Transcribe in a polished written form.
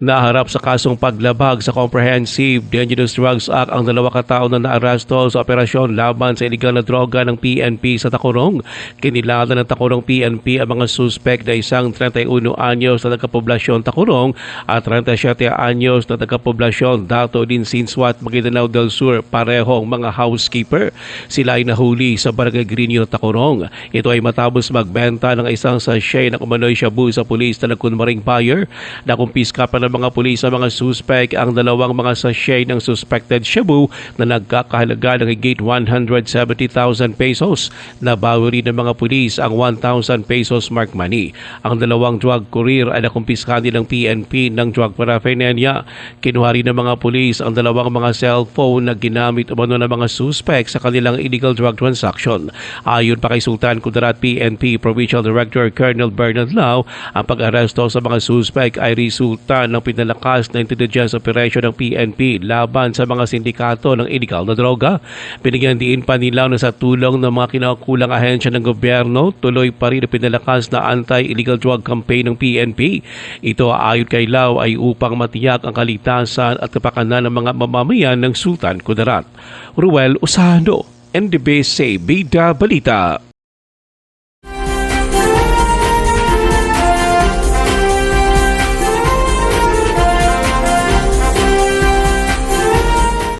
Naharap sa kasong paglabag sa Comprehensive Dangerous Drugs Act ang dalawa katao na naaresto sa operasyon laban sa iligal na droga ng PNP sa Tacurong. Kinilala ng Tacurong PNP ang mga suspek na isang 31 anyos na taga-poblasyon Tacurong at 37 anyos na taga-poblasyon Dato din Sinswat, Maguindanao del Sur, parehong mga housekeeper. Sila ay nahuli sa Barangay Greenio, Tacurong. Ito ay matapos magbenta ng isang sachet na umano'y shabu sa pulis na nagkunwaring buyer. Nakumpiska pa ng mga pulis sa mga suspek ang dalawang mga sachet ng suspected shabu na nagkakahalaga ng higit 170,000 pesos. Nabawi rin ng mga pulis ang 1,000 pesos marked money. Ang dalawang drug courier ay nakumpiska din ng PNP ng drug paraphernalia. Kinuha rin ng mga pulis ang dalawang mga cellphone na ginamit umano ng mga suspek sa kanilang illegal drug transaction. Ayon pa kay Sultan Kudarat PNP Provincial Director Colonel Bernard Lau, ang pag-aresto sa mga suspek ay resulta ng pinalakas na intelligence operation ng PNP laban sa mga sindikato ng illegal na droga. Binigyan din pa nila na sa tulong ng mga kinakakulang ahensya ng gobyerno, tuloy pa rin ang pinalakas na anti-illegal drug campaign ng PNP. Ito ayon kay Lau ay upang matiyak ang kaligtasan at kapakanan ng mga mamamayan ng Sultan Kudarat. Ruel Usano, NDBC Bida Balita.